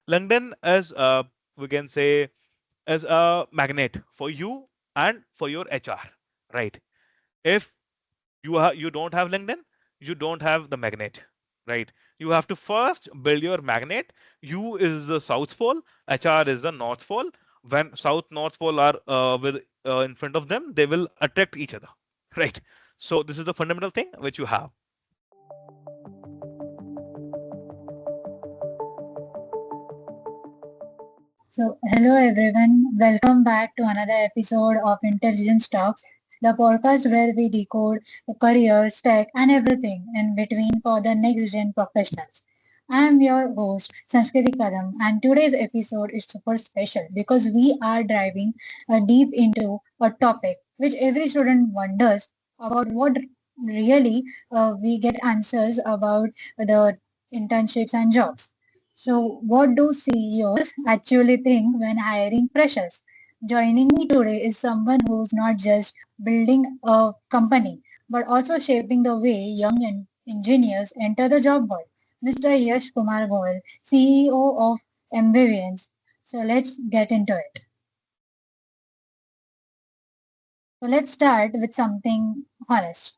LinkedIn is, we can say, is a magnet for you and for your HR, right? If you don't have LinkedIn, you don't have the magnet, right? You have to first build your magnet. You is the south pole, HR is the north pole. When south north pole are with in front of them, they will attract each other, right? So this is the fundamental thing which you have. So, hello everyone, welcome back to another episode of Intelligence Talks, the podcast where we decode careers, tech, and everything in between for the next gen professionals. I am your host, Sanskriti Kadam, and today's episode is super special because we are diving deep into a topic which every student wonders about what really we get answers about the internships and jobs. So, what do CEOs actually think when hiring freshers? Joining me today is someone who's not just building a company, but also shaping the way young engineers enter the job world. Mr. Yash Kumar Goel, CEO of Ambivians. So, let's get into it. So, let's start with something honest.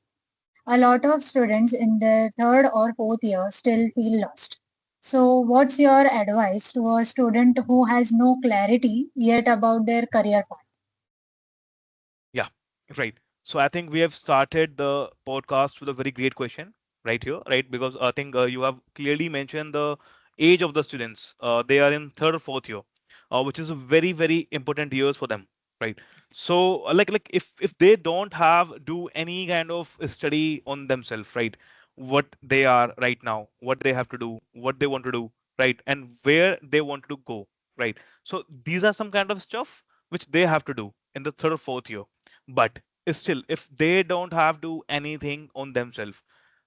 A lot of students in their third or fourth year still feel lost. So, what's your advice to a student who has no clarity yet about their career path? Yeah, right. So I think we have started the podcast with a very great question right here, right? Because I think you have clearly mentioned the age of the students. They are in third or fourth year, which is a very important years for them, right? So like if they don't have do any kind of study on themselves, right? What they are right now, what they have to do, what they want to do, right? And where they want to go, right? So these are some kind of stuff which they have to do in the third or fourth year. But still, if they don't have to anything on themselves,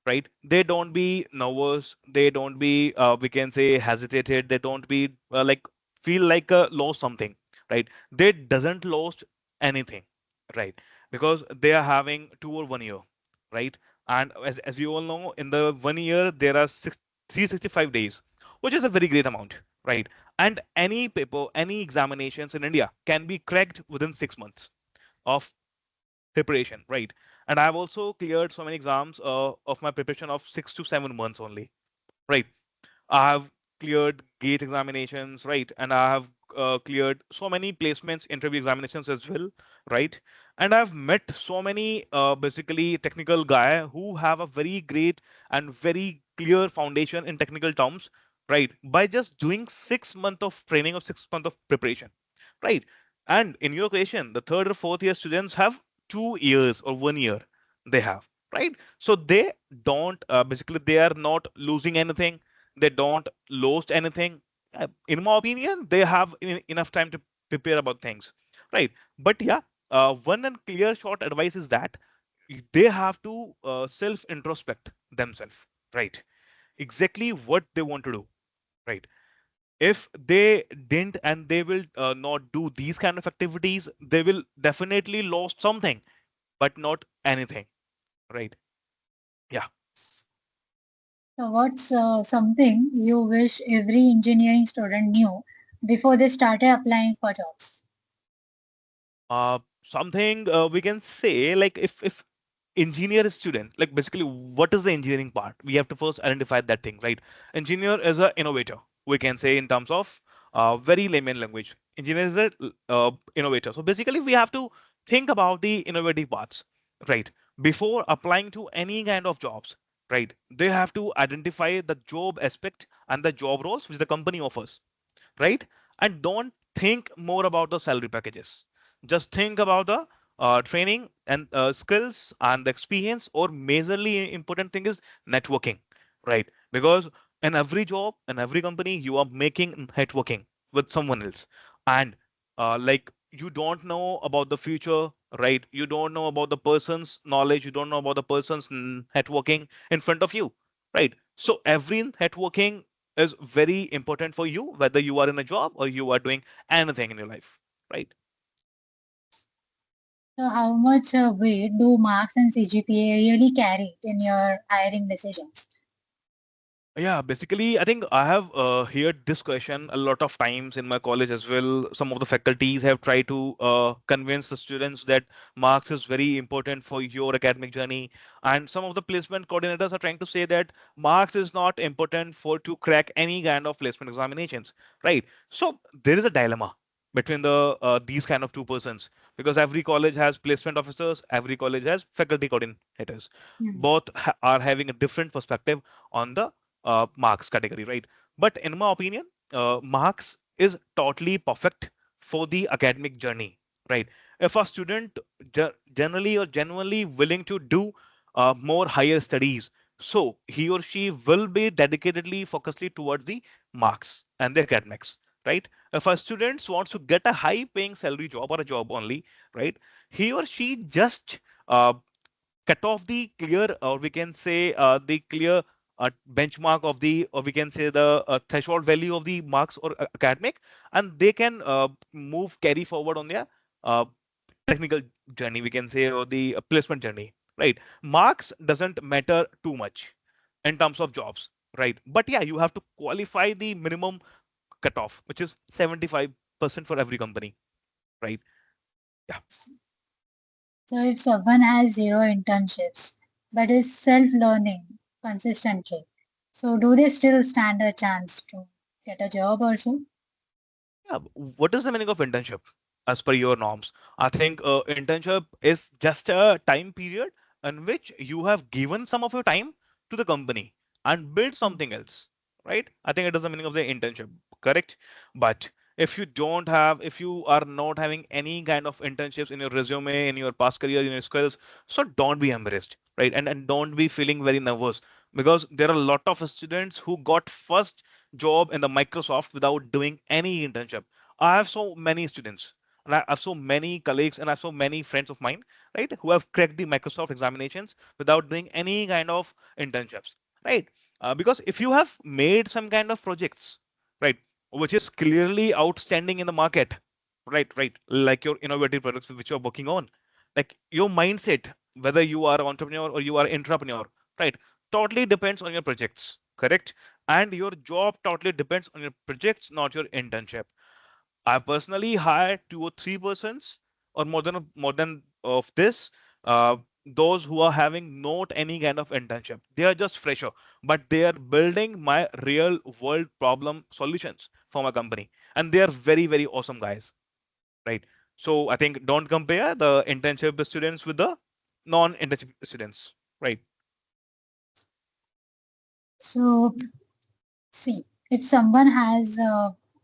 right? They don't be nervous, they don't be we can say hesitated, they don't be like feel like lost something, right? They doesn't lost anything, right? Because they are having 2 or 1 year, right? And as we all know, in the 1 year there are 365 days, which is a very great amount, right? And any paper, any examinations in India can be cracked within 6 months of preparation, right? And I've also cleared so many exams of my preparation of 6 to 7 months only, right? I have cleared gate examinations, right? And I have cleared so many placements, interview examinations as well, right? And I've met so many basically technical guy who have a very great and very clear foundation in technical terms, right? By just doing 6 months of training or 6 months of preparation, right? And in your question, the third or fourth year students have 2 years or 1 year they have, right? So they don't basically they are not losing anything, they don't lost anything. In my opinion, they have enough time to prepare about things, right? But yeah, one and clear short advice is that they have to self introspect themselves, right? Exactly what they want to do, right? If they didn't and they will not do these kind of activities, they will definitely lost something, but not anything, right? Yeah. So, what's something you wish every engineering student knew before they started applying for jobs? Something we can say, like if engineer student, like basically what is the engineering part, we have to first identify that thing, right? Engineer is a innovator, we can say, in terms of very layman language. Engineer is a innovator. So basically we have to think about the innovative parts, right? Before applying to any kind of jobs, right? They have to identify the job aspect and the job roles which the company offers, right? And don't think more about the salary packages. Just think about the training and skills and the experience, or majorly important thing is networking, right? Because in every job, in every company, you are making networking with someone else. And like you don't know about the future, right? You don't know about the person's knowledge, you don't know about the person's networking in front of you, right? So every networking is very important for you, whether you are in a job or you are doing anything in your life, right? So, how much weight do marks and CGPA really carry in your hiring decisions? Yeah, basically, I think I have heard this question a lot of times in my college as well. Some of the faculties have tried to convince the students that marks is very important for your academic journey, and some of the placement coordinators are trying to say that marks is not important for to crack any kind of placement examinations, right? So there is a dilemma between these kind of two persons because every college has placement officers, every college has faculty coordinators. Hmm. Both are having a different perspective on the marks category, right? But in my opinion, marks is totally perfect for the academic journey, right? If a student generally or genuinely willing to do more higher studies, so he or she will be dedicatedly focusedly towards the marks and the academics, right? If a student wants to get a high paying salary job or a job only, right, he or she just uh, cut off the clear, or we can say the clear benchmark of the, or we can say the threshold value of the marks or academic, and they can move carry forward on their uh, technical journey, we can say, or the placement journey, right? Marks doesn't matter too much in terms of jobs, right? But yeah, you have to qualify the minimum cutoff, which is 75% for every company, right? Yeah. So if someone has zero internships but is self-learning consistently, so do they still stand a chance to get a job also? Yeah, what is the meaning of internship as per your norms? I think internship is just a time period in which you have given some of your time to the company and build Hmm. something else, right? I think it is the meaning of the internship, correct? But if you don't have, if you are not having any kind of internships in your resume, in your past career, in your skills, so don't be embarrassed, right? And don't be feeling very nervous because there are a lot of students who got first job in the Microsoft without doing any internship. I have so many students and I have so many colleagues and I have so many friends of mine, right, who have cracked the Microsoft examinations without doing any kind of internships, right? Because if you have made some kind of projects, right, which is clearly outstanding in the market, right, like your innovative products which you're working on, like your mindset, whether you are entrepreneur or you are entrepreneur, right, totally depends on your projects, correct? And your job totally depends on your projects, not your internship. I personally hired 2 or 3 persons, or more than of this. Those who are having not any kind of internship, they are just fresher, but they are building my real world problem solutions for my company, and they are very very awesome guys, right? So I think don't compare the internship students with the non-internship students, right? So see, if someone has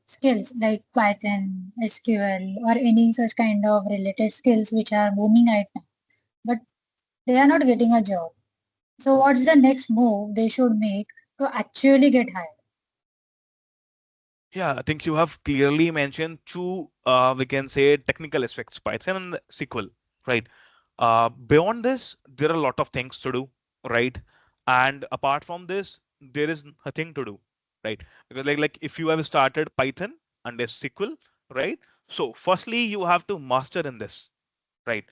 skills like Python, SQL, or any such kind of related skills which are booming right now, but they are not getting a job. So what's the next move they should make to actually get hired? Yeah, I think you have clearly mentioned two, we can say, technical aspects, Python and SQL, right? Beyond this, there are a lot of things to do, right? And apart from this, there is nothing to do, right? Because like if you have started Python and SQL, right? So firstly, you have to master in this, right?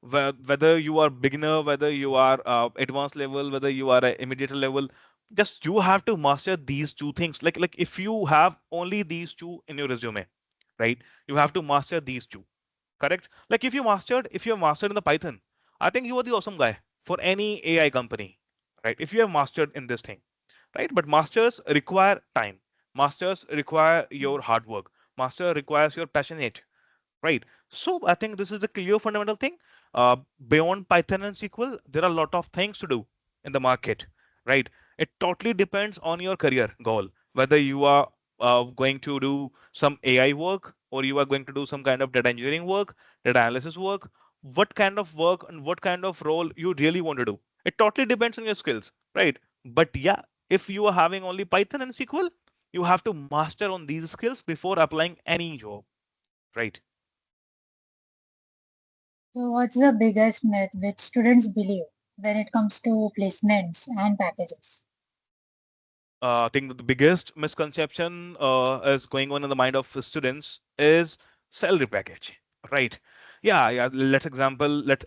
Whether you are beginner, whether you are advanced level, whether you are a immediate level, just you have to master these two things. Like if you have only these two in your resume, right? You have to master these two, correct? Like if you have mastered in the Python, I think you are the awesome guy for any AI company, right? If you have mastered in this thing, right? But masters require time. Masters require your hard work. Master requires your passionate, right? So I think this is a clear fundamental thing. Uh, Beyond Python and SQL, there are a lot of things to do in the market, right? It totally depends on your career goal, whether you are going to do some AI work or you are going to do some kind of data engineering work, data analysis work, what kind of work and what kind of role you really want to do. It totally depends on your skills, right? But yeah, if you are having only Python and SQL, you have to master on these skills before applying any job, right? So what's the biggest myth which students believe when it comes to placements and packages? I think the biggest misconception is going on in the mind of students is salary package, right? Yeah. Let's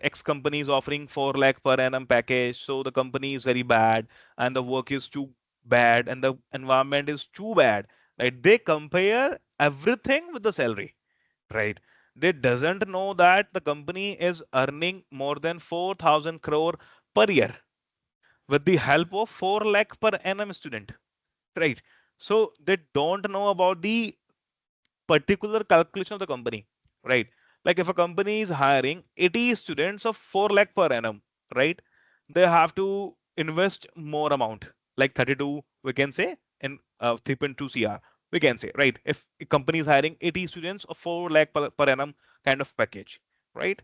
X company is offering 4 lakh per annum package, so the company is very bad and the work is too bad and the environment is too bad, right? They compare everything with the salary, right? They doesn't know that the company is earning more than 4,000 crore per year with the help of 4 lakh per annum student, right? So they don't know about the particular calculation of the company, right? Like if a company is hiring 80 students of 4 lakh per annum, right? They have to invest more amount, like 32, we can say, in 3.2 CR, we can say, right? If a company is hiring 80 students of 4 lakh per annum kind of package, right?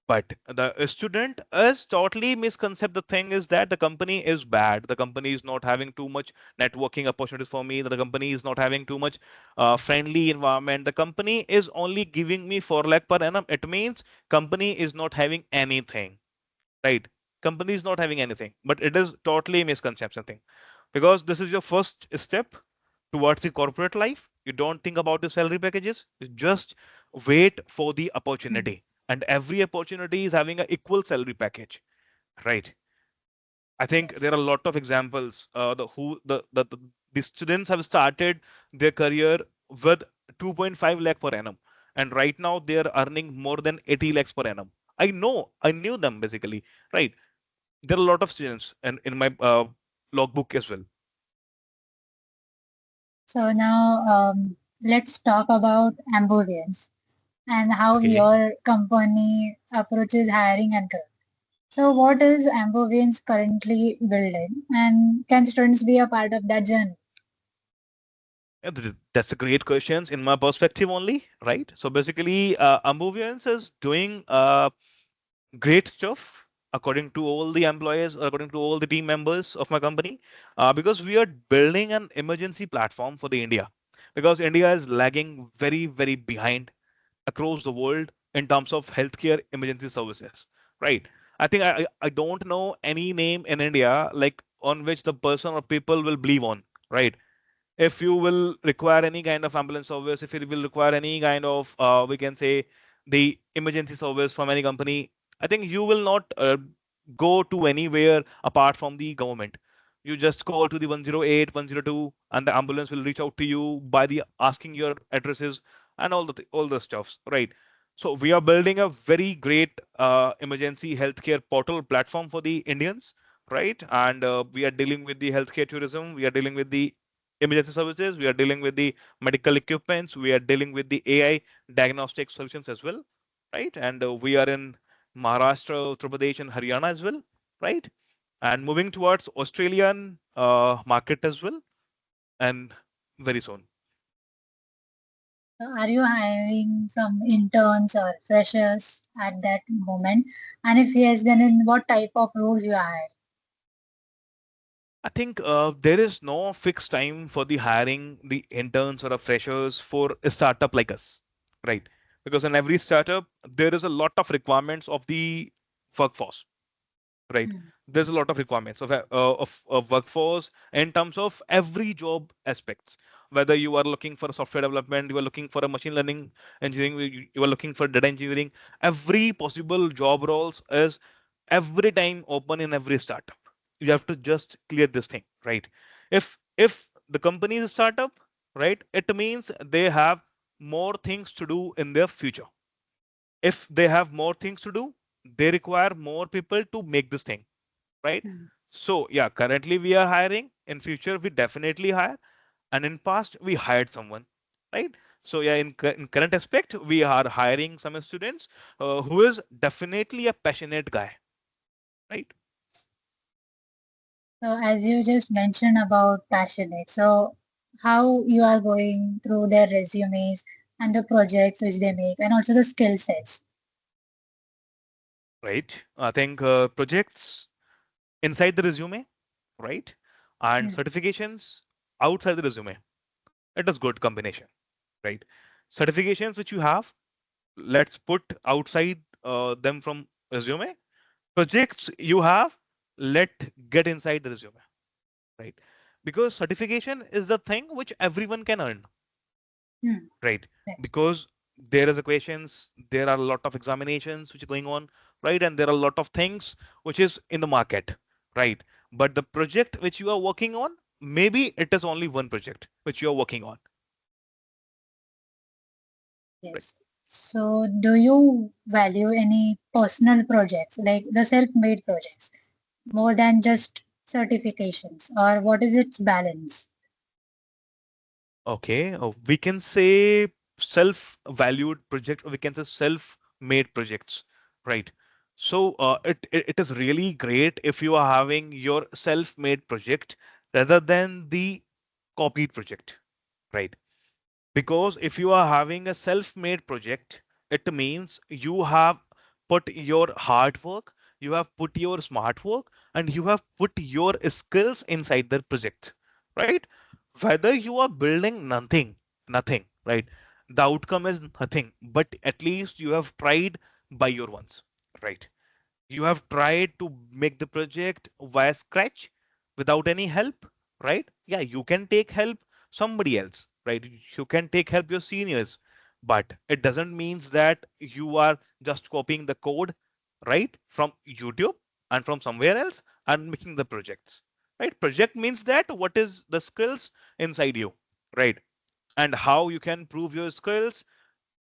But the student is totally misconcept. The thing is that the company is bad. The company is not having too much networking opportunities for me. The company is not having too much friendly environment. The company is only giving me 4 lakh per annum. It means company is not having anything, right? Company is not having anything, but it is totally misconception thing, because this is your first step towards the corporate life. You don't think about the salary packages. You just wait for the mm, opportunity, and every opportunity is having an equal salary package, right? I think there are a yes. lot of examples. The students have started their career with 2.5 lakh per annum, and right now they are earning more than 80 lakhs per annum. I knew them basically, right? There are a lot of students in my logbook as well. So now let's talk about ambience and how Okay. your company approaches hiring and growth. So what is ambience currently building and can students be a part of that journey? Yeah, that's a great question in my perspective only, right? So basically, Ambience is doing great stuff according to all the employees, according to all the team members of my company, because we are building an emergency platform for the India, because India is lagging very, very behind across the world in terms of healthcare emergency services, right? I think I don't know any name in India like on which the person or people will believe on, right? If you will require any kind of ambulance service, if you will require any kind of, we can say, the emergency service from any company, I think you will not go to anywhere apart from the government. You just call to the 108, 102, and the ambulance will reach out to you by the asking your addresses and all the stuffs, right? So we are building a very great emergency healthcare portal platform for the Indians, right? And we are dealing with the healthcare tourism. We are dealing with the emergency services. We are dealing with the medical equipments. We are dealing with the AI diagnostic solutions as well, right? And we are in Maharashtra, Uttar Pradesh, and Haryana as well, right? And moving towards Australian market as well, and very soon. So are you hiring some interns or freshers at that moment? And if yes, then in what type of roles you are I think there is no fixed time for the hiring the interns or the freshers for a startup like us, right? Because in every startup, there is a lot of requirements of the workforce, right? hiring? There's a lot of requirements of workforce in terms of every job aspects. Whether you are looking for software development, you are looking for a machine learning engineering, you are looking for data engineering. Every possible job roles is every time open in every startup. You have to just clear this thing, right? If the company is a startup, right, it means they have more things to do in their future. If they have more things to do, they require more people to make this thing, right? Mm. So yeah, currently we are hiring. In future, we definitely hire, and in past we hired someone, right? So yeah, in current aspect, we are hiring some students who is definitely a passionate guy, right? So as you just mentioned about passionate, so how you are going through their resumes and the projects which they make and also the skill sets. Right. I think projects inside the resume, right, and Mm. certifications outside the resume. It is good combination, right? Certifications which you have, let's put outside them from resume. Projects you have, let get inside the resume, right? Because certification is the thing which everyone can earn, Mm. right? Right. Because there is a questions, there are a lot of examinations which are going on, right? And there are a lot of things which is in the market, right? But the project which you are working on, maybe it is only one project which you're working on, right? Yes. So, do you value any personal projects, like the self-made projects, more than just certifications, or what is its balance? Okay, we can say self-valued project, or we can say self-made projects, right? So it is really great if you are having your self-made project rather than the copied project, right? Because if you are having a self-made project, it means you have put your hard work, you have put your smart work, and you have put your skills inside the project, right? Whether you are building nothing, right? The outcome is nothing, but at least you have tried by your ones, right? You have tried to make the project via scratch without any help, right? Yeah, you can take help somebody else, right? You can take help your seniors, but it doesn't means that you are just copying the code, right, from YouTube and from somewhere else and making the projects, right? Project means that what is the skills inside you, right? And how you can prove your skills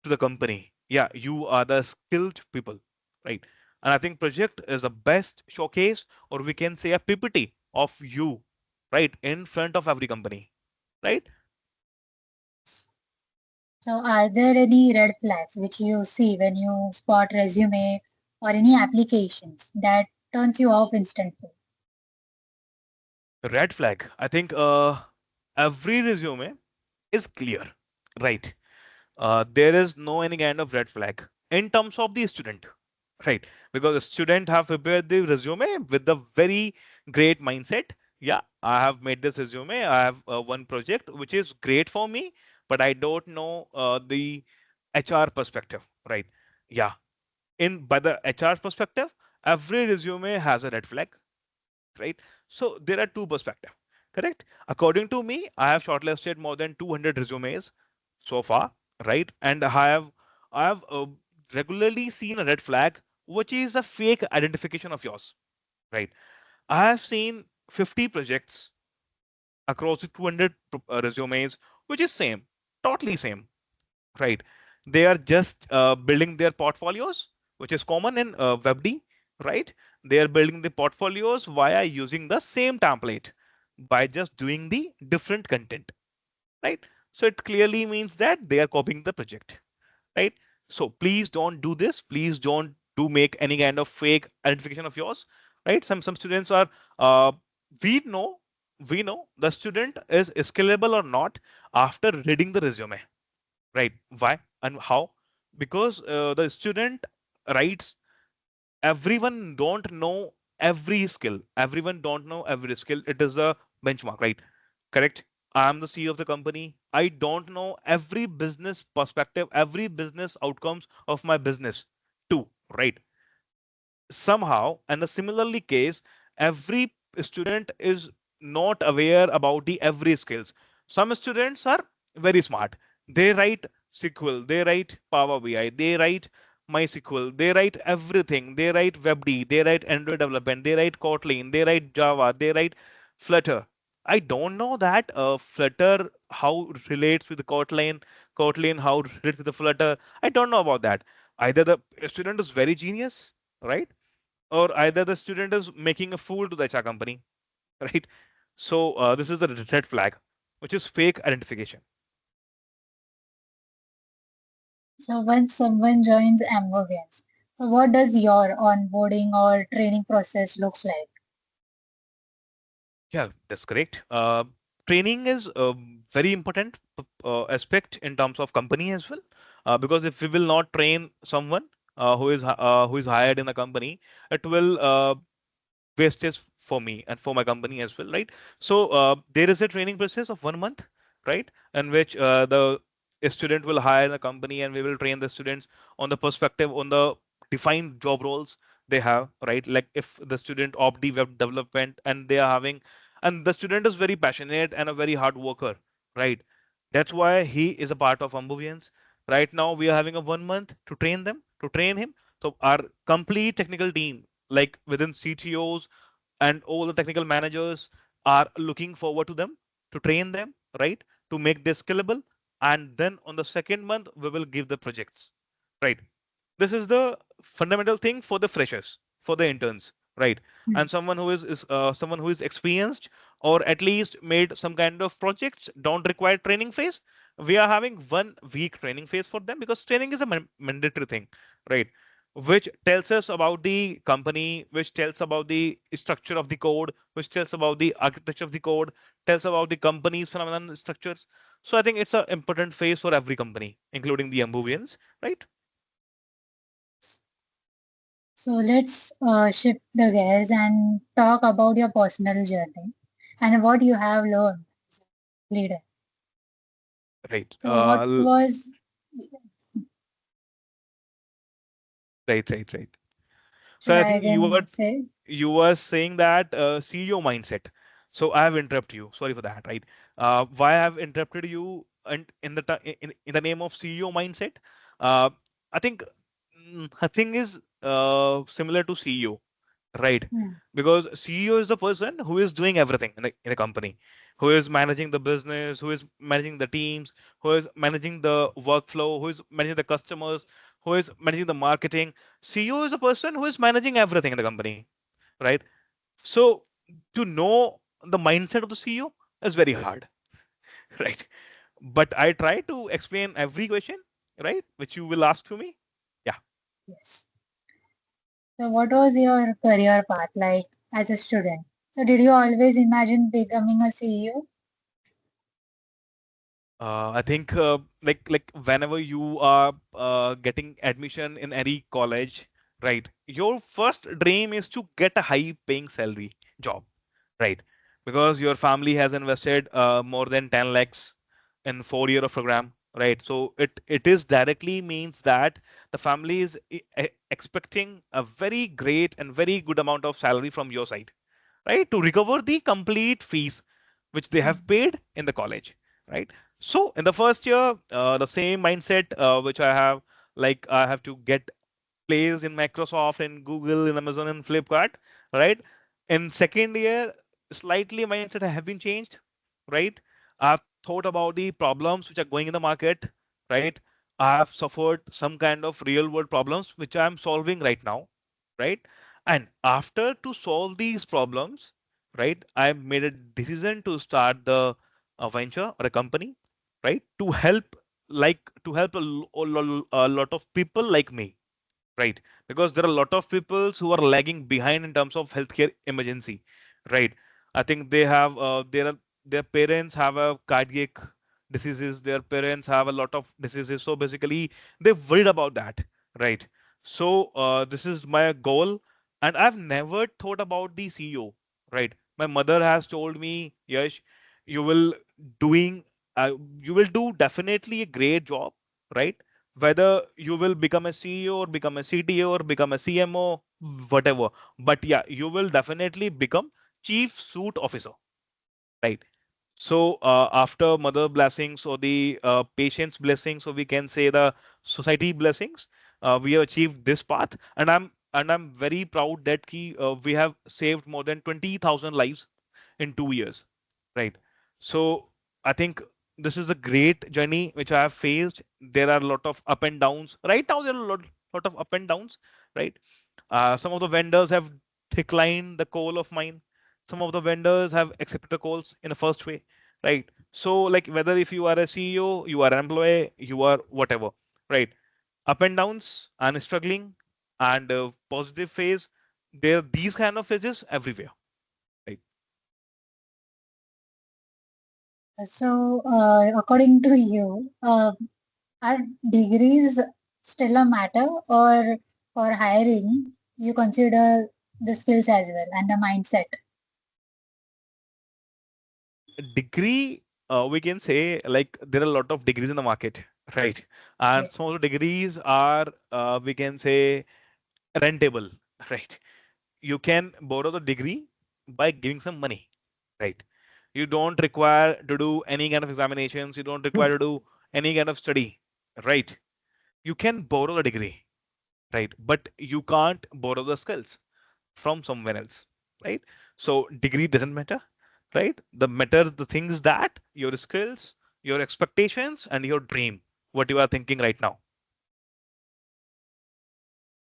to the company. Yeah, you are the skilled people, right? And I think project is the best showcase, or we can say a PPT of you, right, in front of every company, right? So, are there any red flags which you see when you spot resume or any applications that turns you off instantly? Red flag. I think every resume is clear, right? There is no any kind of red flag in terms of the student, right? Because the student have prepared the resume with the very great mindset. Yeah, I have made this resume. I have one project which is great for me, but I don't know the HR perspective, right? Yeah, in by the HR perspective, every resume has a red flag, right? So there are two perspectives, correct? According to me, I have shortlisted more than 200 resumes so far, right? And I have regularly seen a red flag, which is a fake identification of yours, right? I have seen 50 projects across the 200 resumes, which is same, totally same, right? They are just building their portfolios, which is common in WebD, right? They are building the portfolios via using the same template by just doing the different content, right? So it clearly means that they are copying the project, right? So please don't do this. Please don't do make any kind of fake identification of yours, right? Some students are uh, we know we know the student is scalable or not after reading the resume, right? Why and how? Because the student writes, everyone don't know every skill. Everyone don't know every skill. It is a benchmark, right? Correct. I am the CEO of the company. I don't know every business perspective, every business outcomes of my business too, right? Somehow, and the similarly case, every student is not aware about the every skills. Some students are very smart. They write SQL, they write Power BI, they write MySQL, they write everything. They write WebD, they write Android development, they write Kotlin, they write Java, they write Flutter. I don't know that Flutter how relates with the Kotlin, Kotlin how relates with the Flutter. I don't know about that. Either the student is very genius, right? Or either the student is making a fool to the HR company, right? So this is the red flag, which is fake identification. So, once someone joins Ambience, what does your onboarding or training process looks like? Yeah, that's correct. Training is a very important aspect in terms of company as well, because if we will not train someone who is hired in a company, it will wastage for me and for my company as well, right? So there is a training process of 1 month, right, in which the student will hire the company and we will train the students on the perspective on the defined job roles they have, right? Like if the student opt the web development and they are having, and the student is very passionate and a very hard worker, right? That's why he is a part of Ambience. Right now we are having a 1 month to train them, to train him. So our complete technical team, like within CTOs and all the technical managers, are looking forward to them, to train them, right? To make this scalable. And then on the second month, we will give the projects, right? This is the fundamental thing for the freshers, for the interns, right? And someone who is someone who is experienced or at least made some kind of projects don't require training phase. We are having 1 week training phase for them because training is a mandatory thing, right? Which tells us about the company, which tells about the structure of the code, which tells about the architecture of the code, tells about the company's phenomenon structures. So I think it's an important phase for every company, including the Ambuvians, right? Yes. So let's shift the gears and talk about your personal journey and what you have learned as a leader. Right. So what was Right. So should I I think again say? you were saying that CEO mindset. So I have interrupted you. Sorry for that. Right. Why I have interrupted you and in the name of CEO mindset? Uh, I think her thing is similar to CEO, right? Hmm. Because CEO is the person who is doing everything in a company, who is managing the business, who is managing the teams, who is managing the workflow, who is managing the customers, who is managing the marketing. CEO is the person who is managing everything in the company, right? So to know the mindset of the CEO is very hard, right? But I try to explain every question, right, which you will ask to me. Yeah. Yes. So what was your career path like as a student? So did you always imagine becoming a CEO? I think like whenever you are getting admission in any college, right? Your first dream is to get a high paying salary job, right? Because your family has invested more than 10 lakhs in 4 year of program, right? So it is directly means that the family is expecting a very great and very good amount of salary from your side, right? To recover the complete fees which they have paid in the college, right? So in the first year, the same mindset which I have, like I have to get placed in Microsoft and Google and Amazon and Flipkart, right? In second year, slightly mindset have been changed, right? I've thought about the problems which are going in the market, right? I have suffered some kind of real world problems which I'm solving right now, right? And after to solve these problems, right, I made a decision to start the a venture or a company, right, to help to help a lot of people like me, right? Because there are a lot of people who are lagging behind in terms of healthcare emergency, right? I think they have their parents have a cardiac diseases, their parents have a lot of diseases, so basically they're worried about that, right? So this is my goal, and I've never thought about the CEO, right? My mother has told me, Yash, you will doing you will do definitely a great job, right? Whether you will become a CEO or become a CTO or become a CMO, whatever. But yeah, you will definitely become chief suit officer, right? So after mother blessings or the patient's blessings, or we can say the society blessings, we have achieved this path, and I'm very proud that we have saved more than 20,000 lives in 2 years, right? So I think this is a great journey which I have faced. There are a lot of up and downs. Right now, there are lot of up and downs, right? Some of the vendors have declined the call of mine. Some of the vendors have accepted the calls in the first way, right? So like whether if you are a CEO, you are an employee, you are whatever, right? Up and downs and struggling and positive phase. There are these kind of phases everywhere, right? So according to you, are degrees still a matter, or for hiring you consider the skills as well and the mindset? Degree, we can say like there are a lot of degrees in the market, right? And Yes. some of the degrees are we can say rentable, right? You can borrow the degree by giving some money, right? You don't require to do any kind of examinations, you don't require to do any kind of study, right? You can borrow the degree, right? But you can't borrow the skills from someone else, right? So degree doesn't matter, right? The matters, the things that your skills, your expectations, and your dream, what you are thinking right now.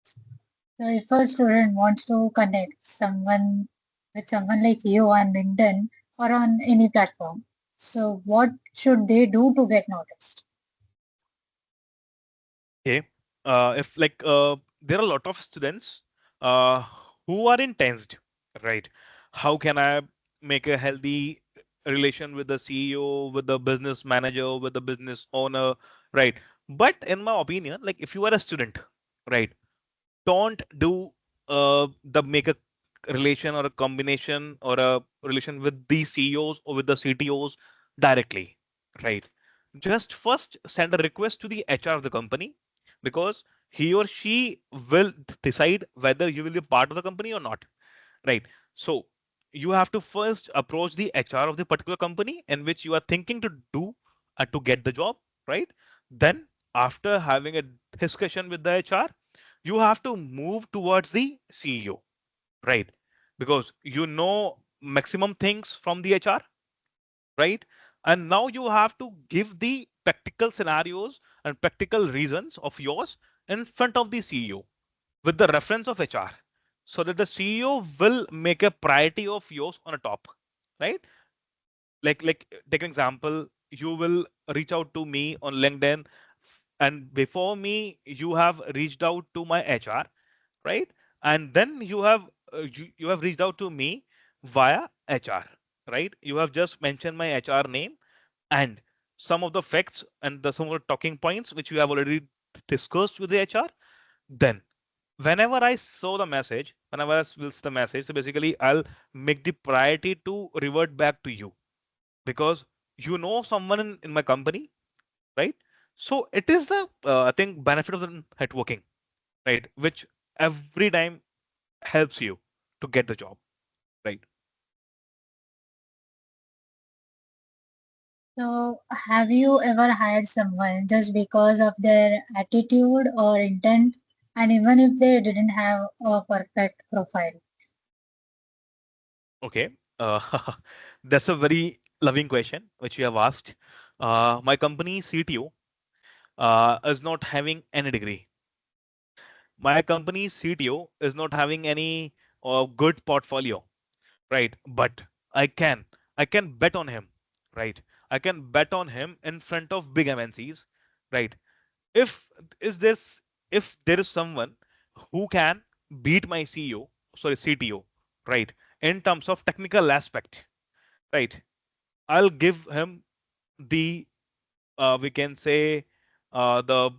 So if a student wants to connect someone with someone like you on LinkedIn or on any platform, so what should they do to get noticed? Okay. If like there are a lot of students uh, who are intensed, right? How can I make a healthy relation with the CEO, with the business manager, with the business owner, right? But in my opinion, like if you are a student, right, don't do the make a relation or a combination or a relation with the CEOs or with the CTOs directly, right? Just first send a request to the HR of the company because he or she will decide whether you will be part of the company or not, right? So you have to first approach the HR of the particular company in which you are thinking to do to get the job, right? Then after having a discussion with the HR, you have to move towards the CEO, right? Because you know maximum things from the HR, right? And now you have to give the practical scenarios and practical reasons of yours in front of the CEO with the reference of HR so that the CEO will make a priority of yours on a top, right? Like take an example, you will reach out to me on LinkedIn and before me you have reached out to my HR, right? And then you have reached out to me via HR, right? You have just mentioned my HR name and some of the facts and some of the talking points which you have already discussed with the HR. Then whenever I saw the message, whenever I will see the message, so basically I'll make the priority to revert back to you because you know someone in my company, right? So it is the I think benefit of the networking, right? Which every time helps you to get the job, right? So have you ever hired someone just because of their attitude or intent, and even if they didn't have a perfect profile? Okay. Uh, that's a very loving question which you have asked. My company CTO is not having any degree. My company's CTO is not having any good portfolio, right? But I can, I can bet on him, right? I can bet on him in front of big MNCs, right? If is this, if there is someone who can beat my CEO, sorry, CTO, right? In terms of technical aspect, right? I'll give him the we can say the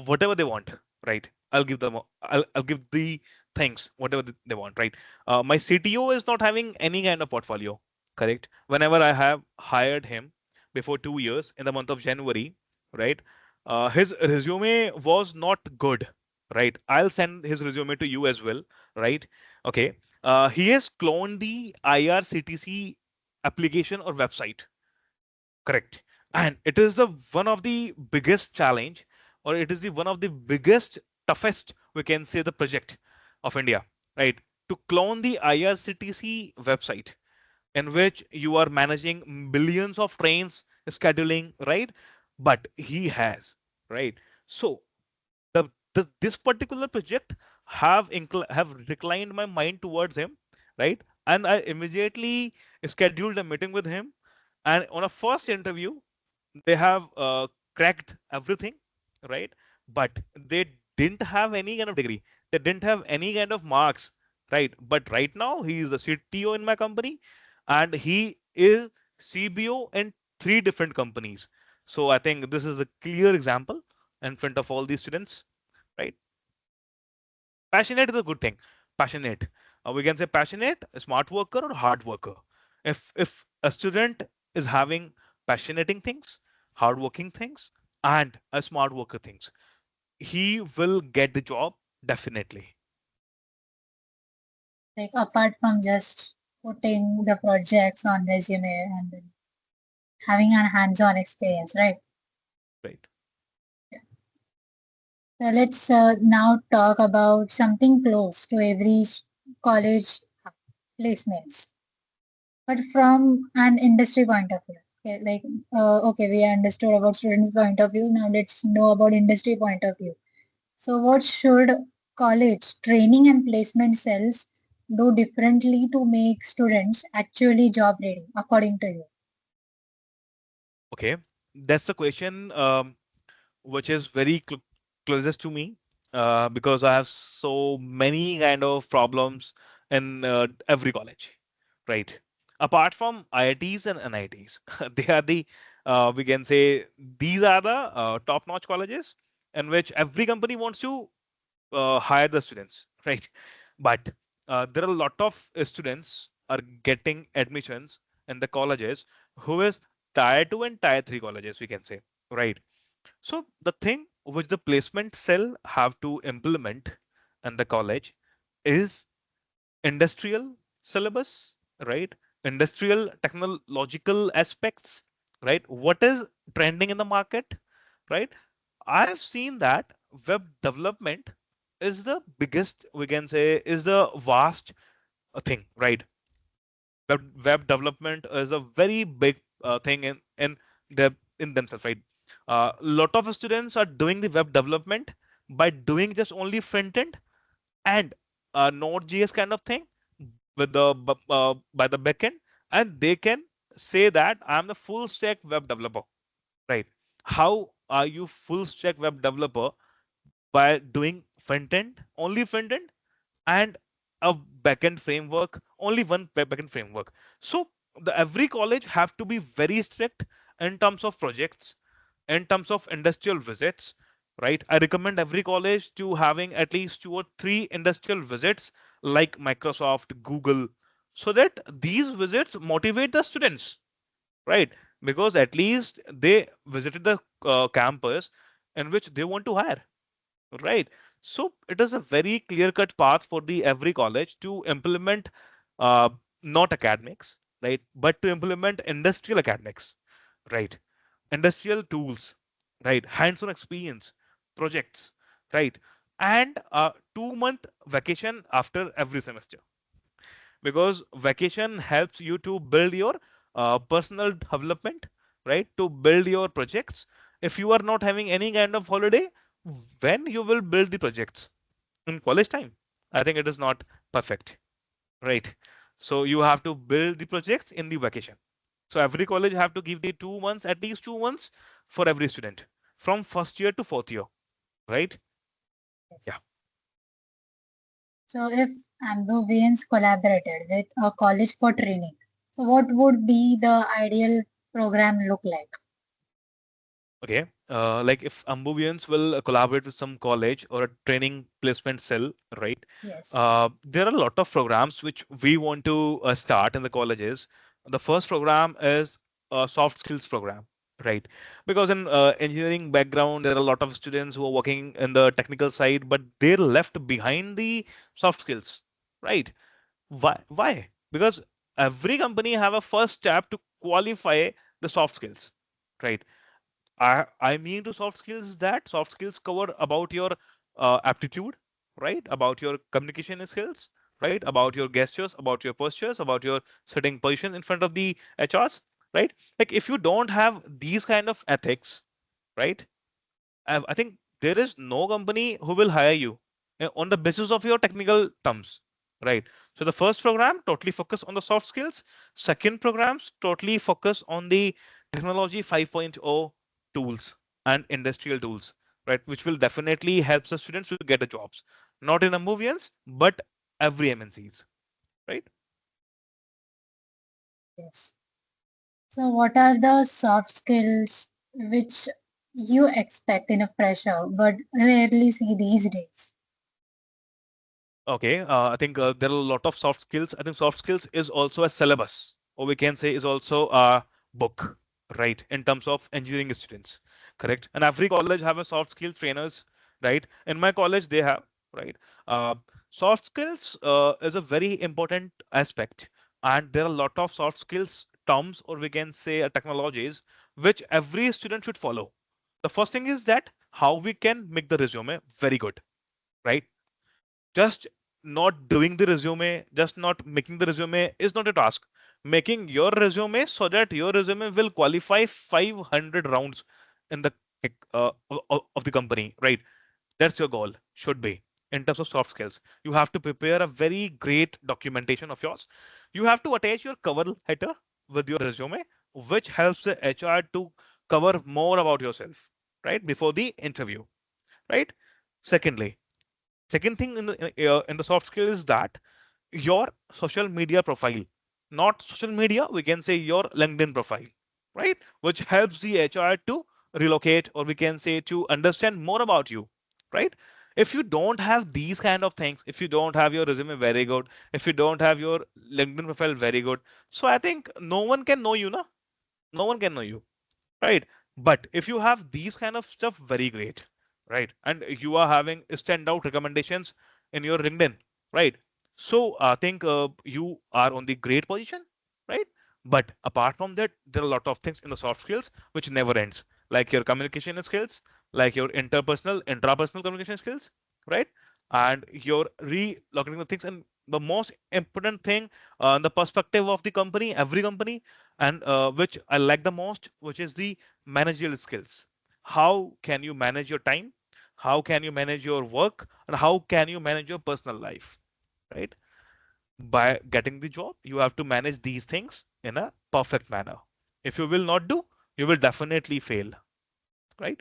whatever they want, right? I'll give them, I'll give the things, whatever they want, right? My CTO is not having any kind of portfolio, correct? Whenever I have hired him before 2 years in the month of January, right? His resume was not good, right? I'll send his resume to you as well, right? Okay. He has cloned the IRCTC application or website. Correct. And it is the one of the biggest challenge, or it is the one of the biggest, toughest, we can say, the project of India, right? To clone the IRCTC website in which you are managing billions of trains scheduling, right? But he has, right? So this particular project have reclined my mind towards him, right? And I immediately scheduled a meeting with him, and on a first interview they have cracked everything, right? But they didn't have any kind of degree, they didn't have any kind of marks, right? But right now he is the CTO in my company and he is CBO in three different companies. So I think this is a clear example in front of all these students, right? Passionate is a good thing. Passionate, we can say passionate, a smart worker or hard worker. If a student is having passionating things, hardworking things, and a smart worker things, he will get the job definitely. Like apart from just putting the projects on resume and then having a hands-on experience, right? Right. So let's now talk about something close to every college placements. but from an industry point of view. Okay, like okay, we understood about students' point of view. Now let's know about industry point of view. So, what should college training and placement cells do differently to make students actually job ready, according to you? Okay, that's the question which is very closest to me because I have so many kind of problems in every college, right? Apart from IITs and NITs, they are the we can say these are the top-notch colleges in which every company wants to hire the students, right? But there are a lot of students are getting admissions in the colleges who is tier 2 and tier 3 colleges, we can say, right? So the thing which the placement cell have to implement in the college is industrial syllabus, right? Industrial technological aspects, right? What is trending in the market, right? I've seen that web development is the biggest, we can say, is the vast thing, right? Web development is a very big thing the in themselves, right? A lot of students are doing the web development by doing just only front end and Node.js kind of thing with the by the backend, and they can say that I'm the full stack web developer, right? How are you full stack web developer by doing front end, only front end, and a backend framework, only one backend framework? So the every college have to be very strict in terms of projects, in terms of industrial visits, right? I recommend every college to having at least 2 or 3 industrial visits like Microsoft, Google, so that these visits motivate the students, right? Because at least they visited the campus in which they want to hire, right? So it is a very clear cut path for the every college to implement uh, not academics, right, but to implement industrial academics, right? Industrial tools, right? Hands-on experience, projects, right? And a 2 month vacation after every semester, because vacation helps you to build your personal development, right? To build your projects. If you are not having any kind of holiday, when you will build the projects in college time? I think it is not perfect, right? So you have to build the projects in the vacation. So every college have to give the 2 months, at least 2 months for every student from first year to fourth year, right? Yeah. Yes. So, if Ambivians collaborated with a college for training, so what would be the ideal program look like? Okay. Like if Ambuvians will collaborate with some college or a training placement cell, right? Yes. There are a lot of programs which we want to start in the colleges. The first program is a soft skills program, right? Because in engineering background, there are a lot of students who are working in the technical side, but they're left behind the soft skills, right? Why? Why? Because every company have a first step to qualify the soft skills, right? I mean to soft skills is that soft skills cover about your aptitude, right? About your communication skills, right? About your gestures, about your postures, about your sitting position in front of the HRs, right? Like if you don't have these kind of ethics, right? I think there is no company who will hire you on the basis of your technical terms, right? So the first program totally focus on the soft skills. Second programs totally focus on the technology 5.0 tools and industrial tools, right? Which will definitely help the students to get the jobs, not in Amovians, but every MNCs, right? Yes. So, what are the soft skills which you expect in a fresher but rarely see these days? Okay, I think there are a lot of soft skills. I think soft skills is also a syllabus, or we can say is also a book, right? In terms of engineering students, correct? And every college have a soft skills trainers, right? In my college, they have, right? Uh, Soft skills is a very important aspect, and there are a lot of soft skills terms, or we can say technologies, which every student should follow. The first thing is that how we can make the resume very good, right? Just not doing the resume, just not making the resume is not a task. making your resume so that your resume will qualify 500 rounds in the of the company, right? That's your goal, should be. In terms of soft skills, you have to prepare a very great documentation of yours. You have to attach your cover letter with your resume, which helps the HR to cover more about yourself, right? Before the interview, right? Secondly, second thing in the soft skill is that your social media profile, not social media, we can say your LinkedIn profile, right? Which helps the HR to relocate, or we can say to understand more about you, right? If you don't have these kind of things, if you don't have your resume very good, if you don't have your LinkedIn profile very good, so I think no one can know you, na? No one can know you, right? But if you have these kind of stuff, very great, right? And you are having standout recommendations in your LinkedIn, right? So I think you are on the great position, right? But apart from that, there are a lot of things in the soft skills which never ends, like your communication skills, like your interpersonal intrapersonal communication skills, right? And your relocating the things, and the most important thing, the perspective of the company, every company, and which I like the most, which is the managerial skills. How can you manage your time? How can you manage your work? And how can you manage your personal life? Right? By getting the job, you have to manage these things in a perfect manner. If you will not do, you will definitely fail. Right?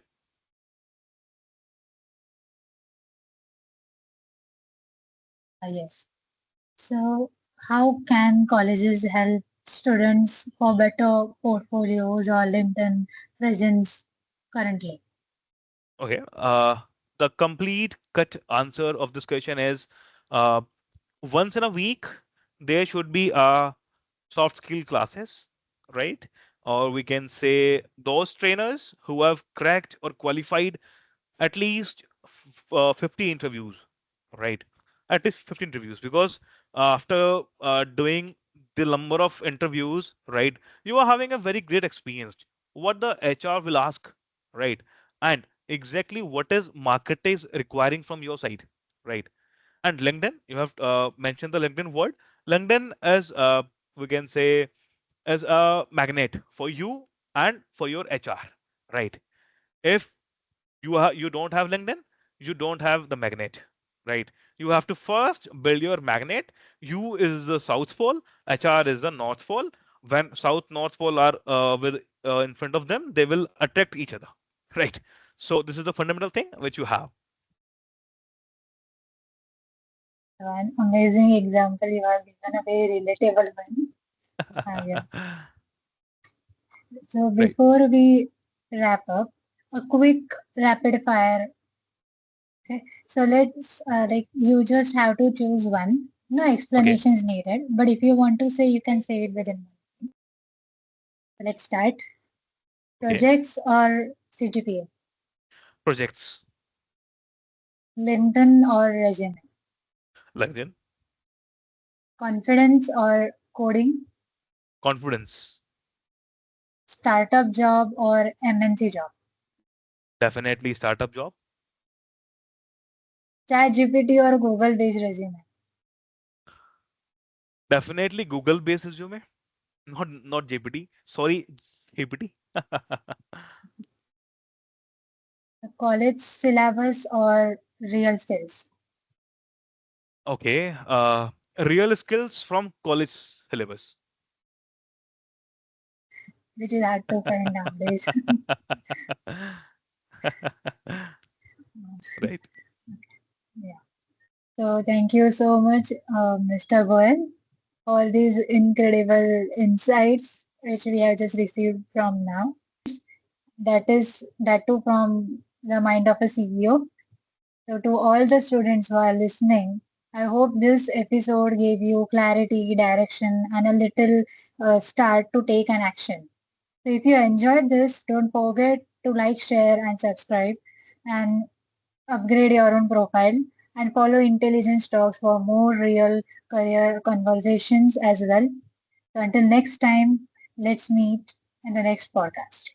Yes. So, how can colleges help students for better portfolios or LinkedIn presence currently? Okay. The complete cut answer of this question is uh, once in a week, there should be a soft skill classes, right? Or we can say those trainers who have cracked or qualified at least 50 interviews, right? At least 50 interviews, because after doing the number of interviews, right, you are having a very great experience. What the HR will ask, right? And exactly what is market is requiring from your side, right? And LinkedIn, you have mentioned the LinkedIn word. LinkedIn as we can say as a magnet for you and for your HR, right? If you don't have LinkedIn, you don't have the magnet, right? You have to first build your magnet. You is the south pole, HR is the north pole. When south north pole are with in front of them, they will attract each other, right? So this is the fundamental thing which you have. An amazing example you have given, a very relatable one. Yeah. So, Right. before we wrap up, a quick rapid fire. Okay. So, let's like you just have to choose one. No Okay. explanations needed. But if you want to say, you can say it within. So let's start. Okay. Projects or CGPA, Projects. LinkedIn or resume, LinkedIn. confidence or coding, Confidence. startup job or MNC job, Definitely startup job. chat GPT or Google based resume, Definitely Google based resume. Not GPT. Sorry, GPT. college syllabus or real skills, Okay. Real skills from college syllabus. which is hard to find nowadays. Right. Yeah. So thank you so much, Mr. Goel, for these incredible insights which we have just received from now. That too from the mind of a CEO. So, to all the students who are listening, I hope this episode gave you clarity, direction, and a little start to take an action. So, if you enjoyed this, don't forget to like, share, and subscribe, and upgrade your own profile. And follow Intelligence Talks for more real career conversations as well. So, until next time, let's meet in the next podcast.